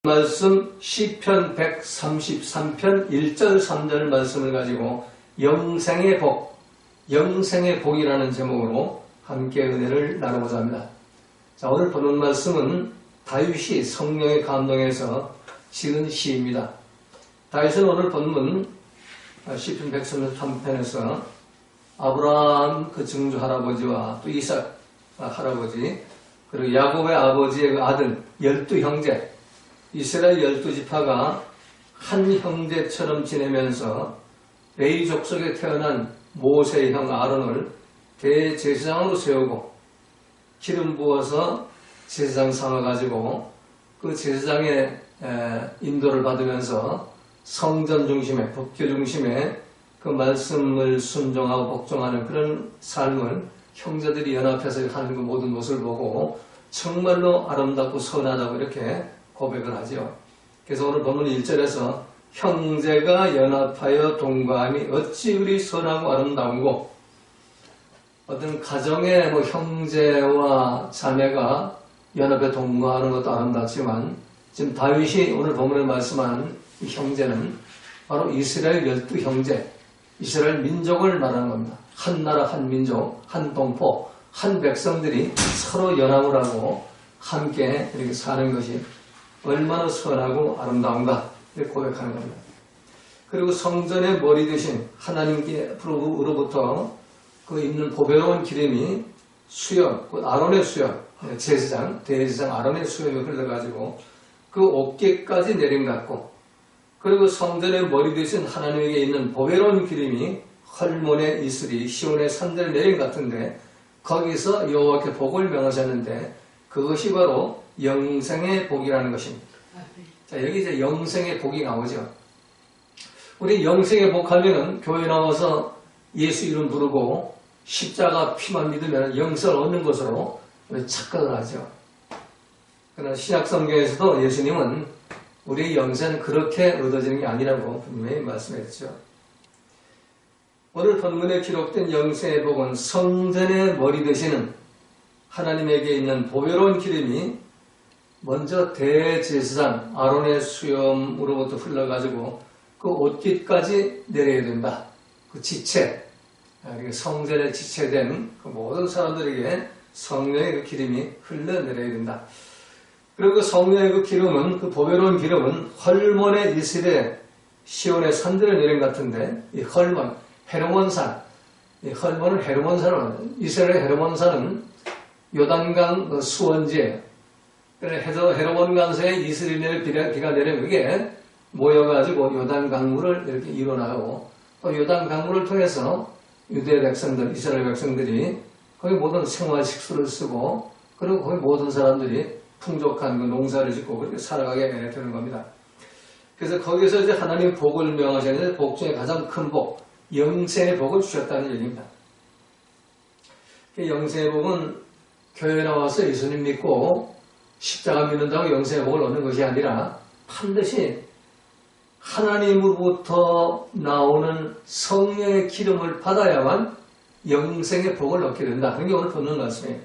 말씀 시편 133편 1절 3절 말씀을 가지고 영생의 복, 영생의 복이라는 제목으로 함께 은혜를 나누고자 합니다. 자, 오늘 보는 말씀은 다윗이 성령의 감동에서 지은 시입니다. 다윗은 오늘 본문 시편 133편에서 아브라함 그 증조 할아버지와 또 이삭 할아버지 그리고 야곱의 아버지의 그 아들 12형제 이스라엘 12지파가 한 형제처럼 지내면서 레위 족속에 태어난 모세의 형 아론을 대제사장으로 세우고 기름 부어서 제사장 삼아가지고 그 제사장의 인도를 받으면서 성전 중심에 법교 중심에 그 말씀을 순종하고 복종하는 그런 삶을 형제들이 연합해서 하는 그 모든 모습을 보고 정말로 아름답고 선하다고 이렇게 고백을 하죠. 그래서 오늘 본문 1절에서 형제가 연합하여 동거함이 어찌 그리 선하고 아름다운고, 어떤 가정의 형제와 자매가 연합해 동거하는 것도 아름답지만 지금 다윗이 오늘 본문에 말씀하는 이 형제는 바로 이스라엘 12형제, 이스라엘 민족을 말하는 겁니다. 한 나라, 한 민족, 한 동포, 한 백성들이 서로 연합을 하고 함께 이렇게 사는 것이 얼마나 선하고 아름다운가 이렇게 고백하는 겁니다. 그리고 성전의 머리 대신 하나님께로부터 그 있는 보배로운 기름이 수염, 아론의 수염, 제사장, 대제사장 아론의 수염이 흘러가지고 그 어깨까지 내린 것 같고, 그리고 성전의 머리 대신 하나님에게 있는 보배로운 기름이 헐몬에 이슬이 시온의 산들을 내린 것 같은데 거기서 여호와께 복을 명하셨는데 그것이 바로 영생의 복이라는 것입니다. 자, 여기 이제 영생의 복이 나오죠. 우리 영생의 복 하면은 교회 나와서 예수 이름 부르고 십자가 피만 믿으면 영생을 얻는 것으로 착각을 하죠. 그러나 신약 성경에서도 예수님은 우리의 영생은 그렇게 얻어지는 게 아니라고 분명히 말씀했죠. 오늘 본문에 기록된 영생의 복은 성전의 머리 되시는 하나님에게 있는 보배로운 기름이 먼저 대제사장 아론의 수염으로부터 흘러가지고 그 옷깃까지 내려야 된다. 그 지체, 성전에 지체된 그 모든 사람들에게 성령의 그 기름이 흘러내려야 된다. 그리고 그 성령의 그 기름은, 그 보배로운 기름은 헐몬의 이슬에 시온의 산들을 내린 것 같은데, 이 헐몬, 헤르몬산, 이 헐몬은 헤르몬산은, 이스라엘의 헤르몬산은 요단강 수원지에 헤르몬 강서에 이스라엘 비가 내리면 그게 모여가지고 요단 강물을 이렇게 일어나고, 또 요단 강물을 통해서 유대 백성들, 이스라엘 백성들이 거기 모든 생활 식수를 쓰고, 그리고 거기 모든 사람들이 풍족한 그 농사를 짓고 그렇게 살아가게 되는 겁니다. 그래서 거기서 이제 하나님 복을 명하셨는데 복 중에 가장 큰 복, 영생의 복을 주셨다는 얘기입니다. 영생의 복은 교회 나와서 예수님 믿고 십자가 믿는다고 영생의 복을 얻는 것이 아니라 반드시 하나님으로부터 나오는 성령의 기름을 받아야만 영생의 복을 얻게 된다. 그게 오늘 본문 말씀이에요.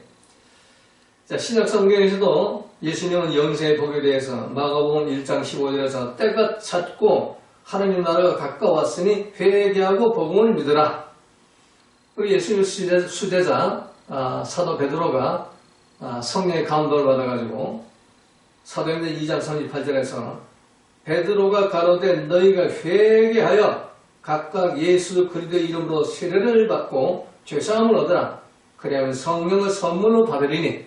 자, 신약 성경에서도 예수님은 영생의 복에 대해서 마가복음 1장 15절에서 때가 찼고 하나님 나라가 가까웠으니 회개하고 복음을 믿으라. 그리고 예수님 수제자 사도 베드로가 성령의 감동을 받아가지고 사도행전 2장 38절에서 베드로가 가로되 너희가 회개하여 각각 예수 그리스도의 이름으로 세례를 받고 죄사함을 얻으라. 그래야 성령을 선물로 받으리니.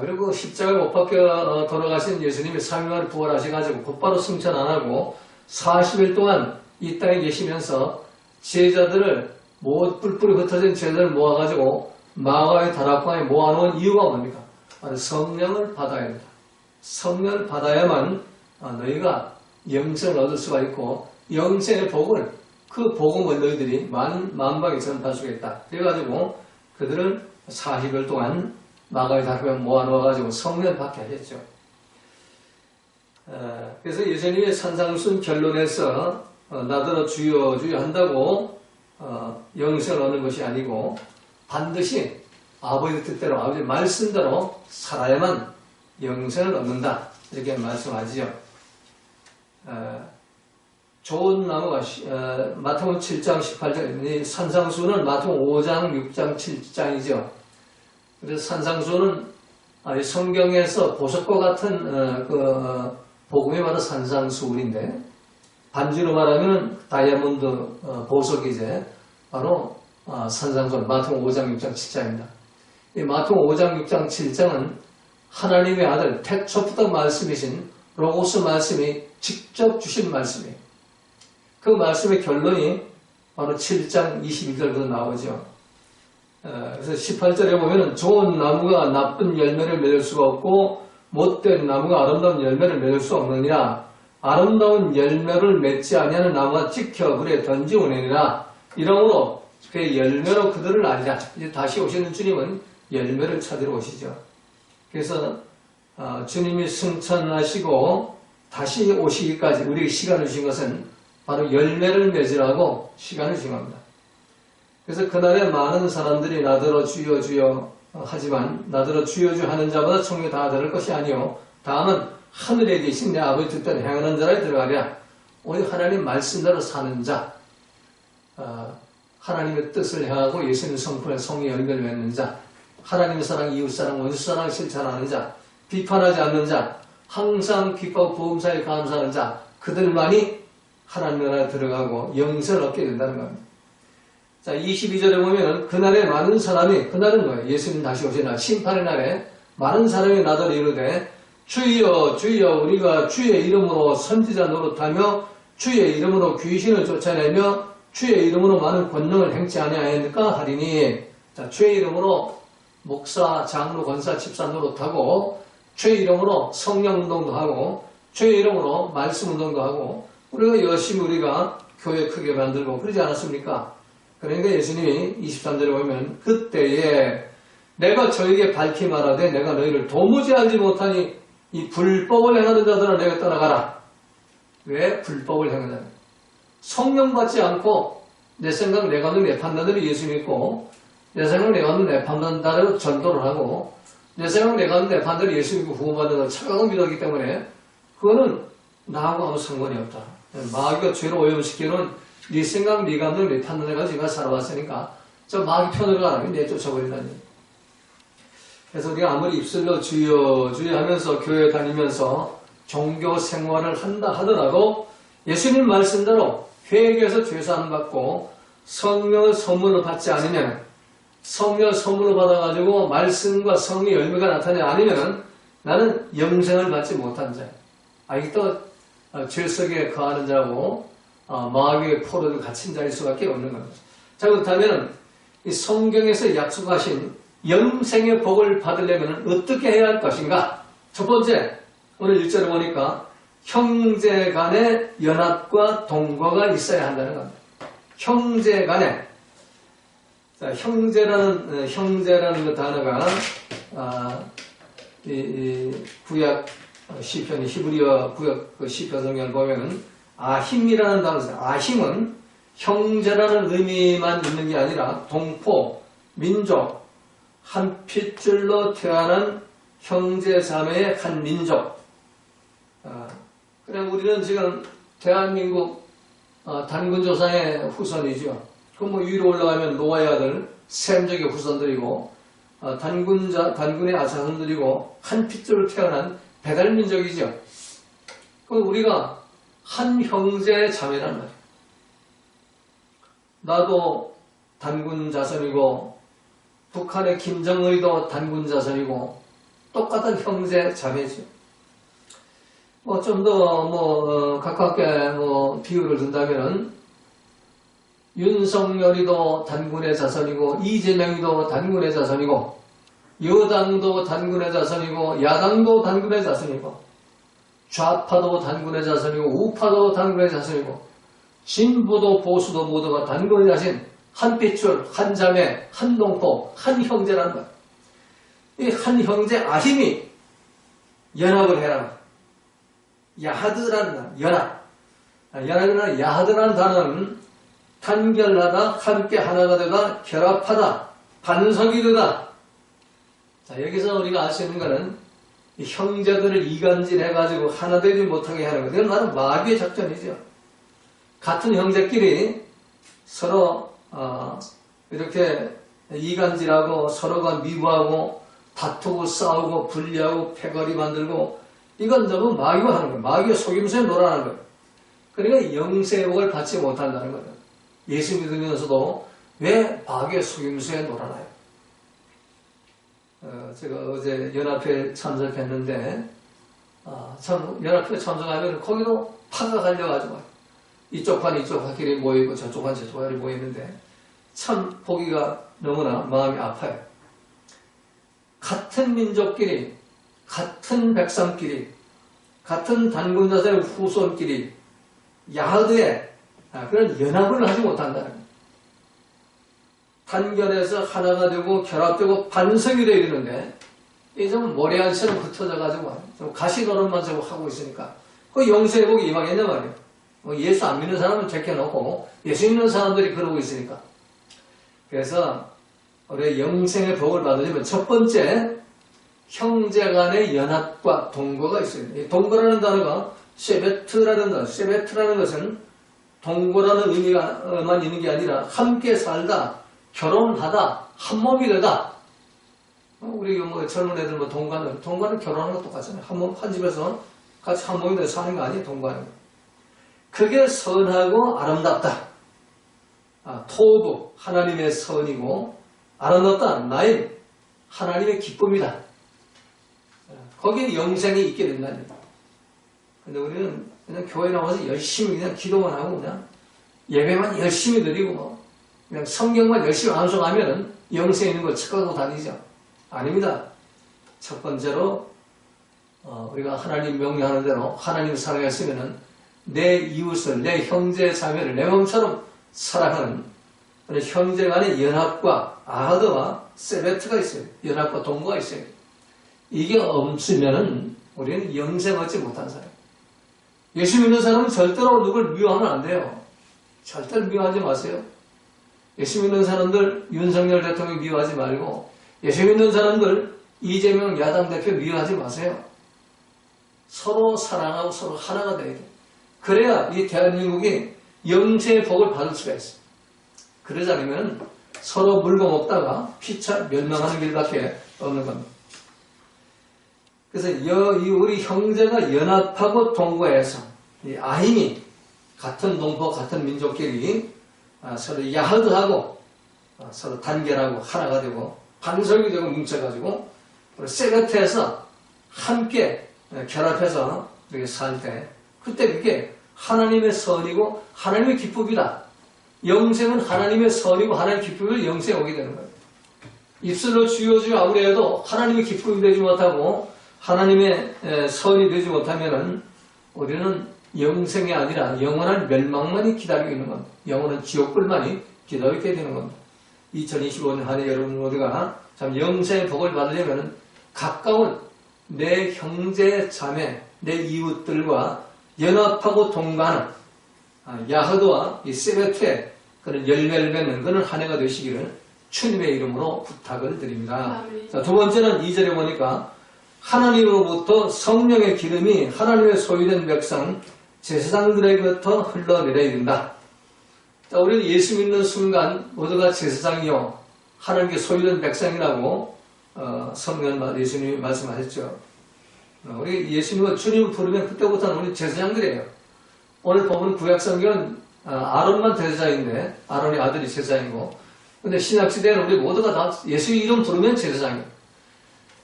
그리고 십자가에 못 박혀 돌아가신 예수님이 3일만에 부활하셔가지고 곧바로 승천 안 하고 40일 동안 이 땅에 계시면서 제자들을 뿔뿔이 흩어진 제자들을 모아가지고 마가의 다락방에 모아놓은 이유가 뭡니까? 바로 성령을 받아야 합니다. 성령을 받아야만 너희가 영생을 얻을 수가 있고 영생의 복을, 그 복음을 너희들이 만방에 전파할 수가 있다. 그래가지고 그들을 40일 동안 마가의 다락방에 모아놓아가지고 성령을 받게 하셨죠. 그래서 예수님의 산상순 결론에서 나더러 주여 주여 한다고 영생을 얻는 것이 아니고 반드시 아버지 뜻대로, 아버지 말씀대로 살아야만 영생을 얻는다. 이렇게 말씀하지요. 좋은 나무가 마태복음 7장 18절, 산상수는 마태복음 5장 6장 7장이죠. 그래서 산상수는 성경에서 보석과 같은 복음이 바로 산상수울인데, 반지로 말하면 다이아몬드 보석이 이제 바로 산상수울, 마태복음 5장 6장 7장입니다. 이 마태복음 5장 6장 7장은 하나님의 아들 태초부터 말씀이신 로고스 말씀이 직접 주신 말씀이에요. 그 말씀의 결론이 바로 7장 22절부터 나오죠. 그래서 18절에 보면 좋은 나무가 나쁜 열매를 맺을 수가 없고 못된 나무가 아름다운 열매를 맺을 수 없느니라. 아름다운 열매를 맺지 아니하는 나무가 찍혀 불에 던지오느니라. 이러므로 그 열매로 그들을 알자. 이제 다시 오시는 주님은 열매를 찾으러 오시죠. 그래서 주님이 승천하시고 다시 오시기까지 우리에게 시간을 주신 것은 바로 열매를 맺으라고 시간을 주신 겁니다. 그래서 그날에 많은 사람들이 나더러 주여 주여 하지만 나더러 주여 주여 하는 자보다 천국에 다 들을 것이 아니요 다음은 하늘에 계신 내 아버지 뜻대로 행하는 자라 들어가랴. 오직 하나님 말씀대로 사는 자, 하나님의 뜻을 행하고 예수님 성품에 성의 열매를 맺는 자, 하나님의 사랑, 이웃사랑, 원수사랑을 실천하는 자, 비판하지 않는 자, 항상 기뻐하고 보험사에 감사하는 자, 그들만이 하나님 나라에 들어가고 영생을 얻게 된다는 겁니다. 자, 22절에 보면은 그날에 많은 사람이, 그날은 뭐예요? 예수님 다시 오신 날, 심판의 날에 많은 사람이 나더러 이르되 주여 주여 우리가 주의 이름으로 선지자 노릇하며 주의 이름으로 귀신을 쫓아내며 주의 이름으로 많은 권능을 행치 아니하였는가 하리니. 자, 주의 이름으로 목사, 장로, 권사, 집사 노릇하고 주의 이름으로 성령운동도 하고 주의 이름으로 말씀운동도 하고 우리가 열심히 우리가 교회 크게 만들고 그러지 않았습니까? 그러니까 예수님이 23절에 보면 그때에 내가 저에게 밝히 말하되 내가 너희를 도무지 알지 못하니 이 불법을 행하는 자들아 내가 떠나가라. 왜 불법을 행하는 자들? 성령 받지 않고 내 생각 내 감정 내 판단대로 예수 믿고 내 생각 내 감정 내 판단대로 전도를 하고 내 생각 내 감정 내 판단대로 예수 믿고 구원받는 걸 착각을 믿었기 때문에 그거는 나하고 아무 상관이 없다. 마귀가 죄로 오염시키는 네 생각, 네 감정, 네 판단을 가지고 살아왔으니까 저 마귀 편으로 가라면 내쫓아버린다니. 그래서 우리가 아무리 입술로 주여 주여 하면서 교회 다니면서 종교 생활을 한다 하더라도 예수님 말씀대로 회개해서 죄사함 받고 성령의 선물을 받지 않으면 성령의 선물을 받아가지고 말씀과 성의 열매가 나타나지 않으면 나는 영생을 받지 못한 자야. 아직도 죄 속에 거하는 자고 마귀의 포로를 갇힌 자일 수밖에 없는 겁니다. 자, 그렇다면 이 성경에서 약속하신 영생의 복을 받으려면 어떻게 해야 할 것인가? 첫 번째, 오늘 1절에 보니까 형제 간의 연합과 동거가 있어야 한다는 겁니다. 형제 간에. 자, 형제라는 그 단어가 구약 시편, 히브리어 구약 그 시편 성경을 보면은 아힘이라는 단어가 있어요. 아힘은 형제라는 의미만 있는 게 아니라 동포, 민족, 한 핏줄로 태어난 형제 자매의 한 민족. 그냥 우리는 지금 대한민국 단군 조상의 후손이죠. 그럼 위로 올라가면 노아의 아들 셈족의 후손들이고 단군의 아사손들이고 한 핏줄로 태어난 배달민족이죠. 그럼 우리가 한 형제의 자매란 말이에요. 나도 단군 자손이고 북한의 김정의도 단군 자손이고 똑같은 형제 자매죠. 좀 더 가깝게 비유를 든다면은 윤석열이도 단군의 자손이고 이재명이도 단군의 자손이고 여당도 단군의 자손이고 야당도 단군의 자손이고 좌파도 단군의 자손이고 우파도 단군의 자손이고 진보도 보수도 모두가 단군의 자손, 한 핏줄, 한 자매, 한 동포, 한 형제라는 것. 이 한 형제 아힘이 연합을 해라. 야하드라는 단어, 연합. 연합이나 야하드라는 단어는 단결하다, 함께 하나가 되다, 결합하다, 반석이 되다. 자, 여기서 우리가 알 수 있는 것은 이 형제들을 이간질해가지고 하나 되지 못하게 하는 것. 이건 나는 마귀의 작전이죠. 같은 형제끼리 서로 이렇게 이간질하고 서로가 미워하고 다투고 싸우고 분리하고 패거리 만들고 이건 너무 마귀가 하는 거예요. 마귀의 속임수에 놀아나는 거예요. 그러니까 영생의 복을 받지 못한다는 거예요. 예수 믿으면서도 왜 마귀의 속임수에 놀아나요? 제가 어제 연합회에 참석했는데 참 연합회에 참석하면 거기도 파가 갈려가지고 이쪽 반 이쪽 반끼리 모이고 저쪽 반 저쪽 반이 모이는데 참 보기가 너무나 마음이 아파요. 같은 민족끼리, 같은 백성끼리, 같은 단군자들의 후손끼리 야흐드에 그런 연합을 하지 못한다는 거예요. 단결해서 하나가 되고 결합되고 반석이 되어 이르는데 이게 좀 모래알처럼 흩어져가지고 좀 가시노릇만 좀 하고 있으니까 그 영생의 복이 임하겠냐 말이에요. 예수 안 믿는 사람은 제껴놓고 예수 믿는 사람들이 그러고 있으니까. 그래서 우리 영생의 복을 받으려면 첫 번째 형제 간의 연합과 동거가 있어요. 이 동거라는 단어가 세베트라는 단어, 세베트라는 것은 동거라는 의미가만 있는 게 아니라 함께 살다, 결혼하다, 한 몸이 되다. 우리 뭐 젊은 애들 뭐 동거는 결혼하는 거 똑같잖아요. 한 집에서 같이 한 몸이 돼서 사는 거 아니에요, 동거는. 그게 선하고 아름답다. 토부, 하나님의 선이고 아름답다, 나인, 하나님의 기쁨이다. 거기에 영생이 있게 된다는 거예요. 근데 우리는 그냥 교회 나와서 열심히 그냥 기도만 하고 그냥 예배만 열심히 드리고 그냥 성경만 열심히 암송하면 영생이 있는 걸 착각하고 다니죠. 아닙니다. 첫 번째로 우리가 하나님 명령하는 대로 하나님 사랑했으면은 내 이웃을, 내 형제 자매를 내 몸처럼 사랑하는 그런 형제 간의 연합과 아하드와 세베트가 있어요. 연합과 동거가 있어요. 이게 없으면은 우리는 영생 얻지 못한 사람. 예수 믿는 사람은 절대로 누굴 미워하면 안 돼요. 절대로 미워하지 마세요. 예수 믿는 사람들 윤석열 대통령 미워하지 말고 예수 믿는 사람들 이재명 야당 대표 미워하지 마세요. 서로 사랑하고 서로 하나가 돼야 돼요. 그래야 이 대한민국이 영생의 복을 받을 수가 있어요. 그러지 않으면 서로 물고 먹다가 피차 멸망하는 길밖에 없는 겁니다. 그래서 우리 형제가 연합하고 동거해서 이 아힘이 같은 동포 같은 민족끼리 서로 야흐드하고 서로 단결하고 하나가 되고 반석이 되고 뭉쳐가지고 세베트해서 함께 결합해서 이렇게 살 때 그때 그게 하나님의 선이고 하나님의 기쁨이다. 영생은 하나님의 선이고 하나님의 기쁨을 영생에 오게 되는 거예요. 입술로 주여 주여 아무리 해도 하나님의 기쁨이 되지 못하고 하나님의 선이 되지 못하면 우리는 영생이 아니라 영원한 멸망만이 기다리고 있는 겁니다. 영원한 지옥불만이 기다리게 되는 겁니다. 2025년 한 해 여러분 모두가 참 영생의 복을 받으려면 가까운 내 형제 자매, 내 이웃들과 연합하고 동거하는 야흐드와 이 세베트의 그런 열매를 맺는 그런 한 해가 되시기를 주님의 이름으로 부탁을 드립니다. 자, 두 번째는 2절에 보니까 하나님으로부터 성령의 기름이 하나님의 소유된 백성 제사장들에게부터 흘러내려야 된다. 자, 우리는 예수 믿는 순간 모두가 제사장이요 하나님께 소유된 백성이라고 성경 예수님이 말씀하셨죠. 우리 예수님은 주님을 부르면 그때부터는 우리 제사장들이에요. 오늘 보면 구약성경은 아론만 제사장인데 아론의 아들이 제사장이고 근데 신약시대에는 우리 모두가 다 예수 이름 부르면 제사장이에요.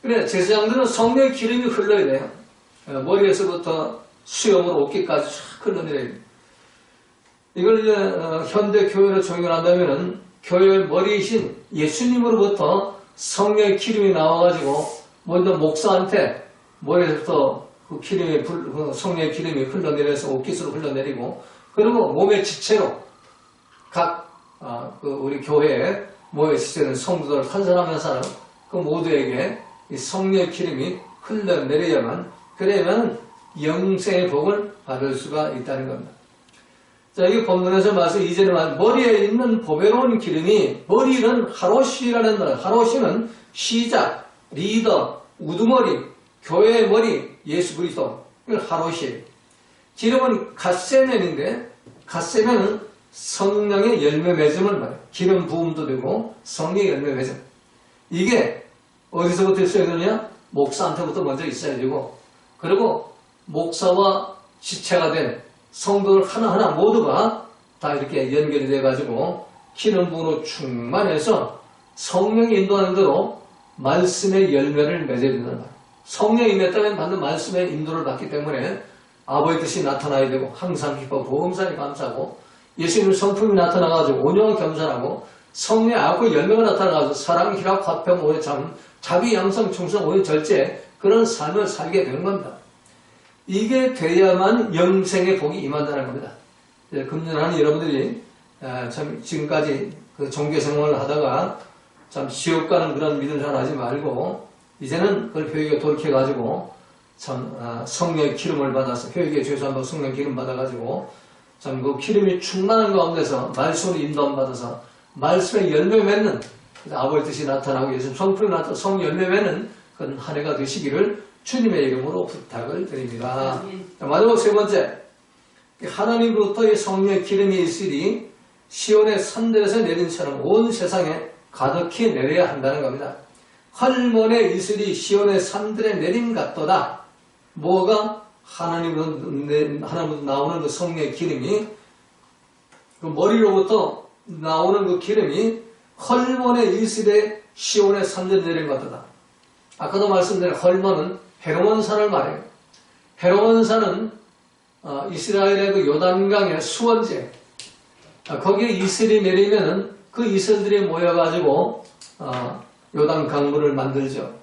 그래 제사장들은 성령의 기름이 흘러야 돼요. 머리에서부터 수염으로 어깨까지 쫙 흘러내려야 돼요. 이걸 이제 현대 교회로 적용한다면은 교회의 머리이신 예수님으로부터 성령의 기름이 나와가지고 먼저 목사한테 머리에서부터 그 기름이 성령의 기름이 흘러내려서 옷깃으로 흘러내리고 그리고 몸의 지체로 각 우리 교회에 모여 지체는 성도들 한 사람 한 사람 그 모두에게 이 성령의 기름이 흘러내려야만 그래야만 영생의 복을 받을 수가 있다는 겁니다. 자, 이 본문에서 말씀 이전에 말 머리에 있는 보배로운 기름이 머리는 하로시라는 말, 하로시는 시작, 리더, 우두머리, 교회의 머리 예수 그리스도, 이걸 하롯이에요. 기름은 갓세면인데 갓세면은 성령의 열매 맺음을 말해요. 기름 부음도 되고 성령의 열매 맺음. 이게 어디서부터 있어야 되느냐? 목사한테부터 먼저 있어야 되고, 그리고 목사와 지체가 된 성도들 하나하나 모두가 다 이렇게 연결이 돼가지고 기름 부음으로 충만해서 성령이 인도하는 대로 말씀의 열매를 맺어야 된다는 말이에요. 성령이 맺다면 받는 말씀의 인도를 받기 때문에 아버지 뜻이 나타나야 되고, 항상 기뻐 보험사에 감사하고, 예수님 성품이 나타나가지고 온유하고 겸손하고, 성령의 악과 열매가 나타나가지고 사랑, 희락, 화평, 오해, 참, 자비, 양성, 충성, 오해, 절제, 그런 삶을 살게 되는 겁니다. 이게 돼야만 영생의 복이 임한다는 겁니다. 금년하는 여러분들이 참 지금까지 그 종교 생활을 하다가 참 지옥 가는 그런 믿음 생활 하지 말고, 이제는 그걸 회개에 돌이켜가지고 참 성령의 기름을 받아서, 회개에 죄수한다고 성령의 기름 받아가지고 참 그 기름이 충만한 가운데서 말씀으로 인도함 받아서 말씀의 열매 맺는, 아버지 뜻이 나타나고 예수님 성품이 나타나서 성 열매 맺는 그런 한 해가 되시기를 주님의 이름으로 부탁을 드립니다. 마지막 세 번째, 하나님으로부터 이 성령의 기름이 있으리 시온의 산들에서 내린 처럼 온 세상에 가득히 내려야 한다는 겁니다. 헐몬의 이슬이 시온의 산들에 내림 같도다. 뭐가? 하나님으로부터 나오는 그 성령의 기름이, 그 머리로부터 나오는 그 기름이 헐몬의 이슬에 시온의 산들에 내림 같도다. 아까도 말씀드린 헐몬은 헤르몬산을 말해요. 헤르몬산은 이스라엘의 그 요단강의 수원제, 거기에 이슬이 내리면은 그 이슬들이 모여가지고 요단 강물을 만들죠.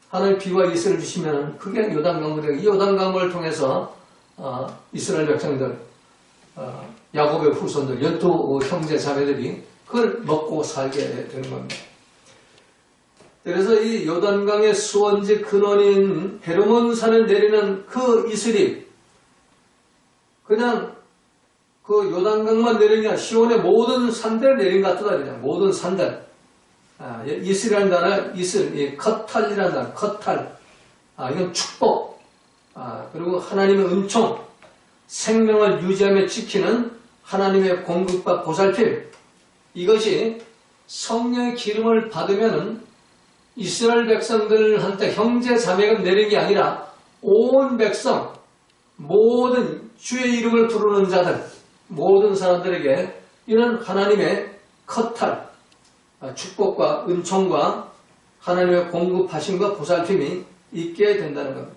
하나님 비와 이슬을 주시면 그게 요단 강물이에요. 이 요단 강물을 통해서 이스라엘 백성들, 야곱의 후손들, 12 형제 자매들이 그걸 먹고 살게 되는 겁니다. 그래서 이 요단강의 수원지 근원인 헤르몬산에 내리는 그 이슬이 그냥 그 요단강만 내리냐, 시온의 모든 산들에 내린 것 같다. 그냥 모든 산들. 이슬이라는 단어, 이슬, 커탈이라는 단어, 커탈. 이건 축복. 그리고 하나님의 은총, 생명을 유지하며 지키는 하나님의 공급과 보살핌. 이것이 성령의 기름을 받으면은 이스라엘 백성들한테 형제 자매가 내린 게 아니라 온 백성, 모든 주의 이름을 부르는 자들, 모든 사람들에게 이런 하나님의 커탈, 축복과 은총과 하나님의 공급하심과 보살핌이 있게 된다는 겁니다.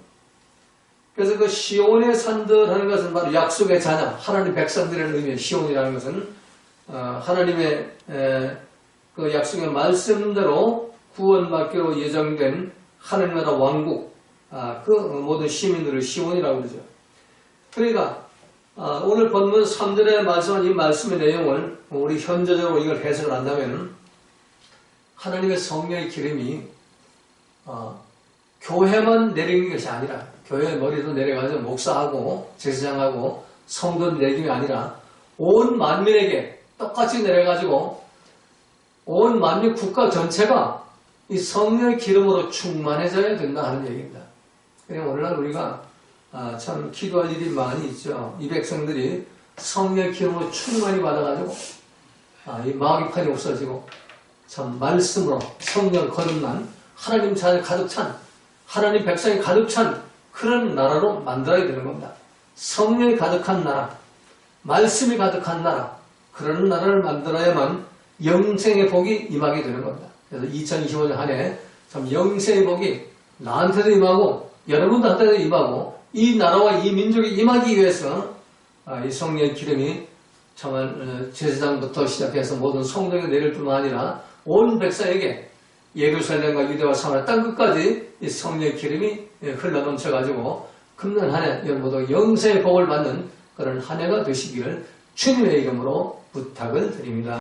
그래서 그 시온의 산들 하는 것은 바로 약속의 자녀, 하나님 백성들의 의미의 시온이라는 것은 하나님의 그 약속의 말씀대로 구원받기로 예정된 하늘 나라 왕국, 그 모든 시민들을 시온이라고 그러죠. 그러니까 오늘 본문 3절에 말씀한 이 말씀의 내용을 우리 현재적으로 이걸 해석을 한다면 하나님의 성령의 기름이 교회만 내리는 것이 아니라, 교회 머리도 내려가서 목사하고 제사장하고 성도들 내림이 아니라 온 만민에게 똑같이 내려가지고 온 만민 국가 전체가 이 성령의 기름으로 충만해져야 된다 하는 얘기입니다. 그냥 오늘날 우리가 참 기도할 일이 많이 있죠. 이 백성들이 성령의 기름으로 충만히 받아가지고 이 마귀판이 없어지고 참 말씀으로 성령 거듭난 하나님 자녀 가득 찬, 하나님 백성이 가득 찬 그런 나라로 만들어야 되는 겁니다. 성령이 가득한 나라, 말씀이 가득한 나라, 그런 나라를 만들어야만 영생의 복이 임하게 되는 겁니다. 그래서 2025년 한 해 참 영생의 복이 나한테도 임하고 여러분들한테도 임하고 이 나라와 이 민족이 임하기 위해서 이 성령의 기름이 정말 제사장부터 시작해서 모든 성도에게 내릴 뿐만 아니라 온 백성에게 예루살렘과 유대와 사마리아 땅 끝까지 이 성령의 기름이 흘러넘쳐가지고 금년 한 해 모두 영생의 복을 받는 그런 한 해가 되시기를 주님의 이름으로 부탁을 드립니다.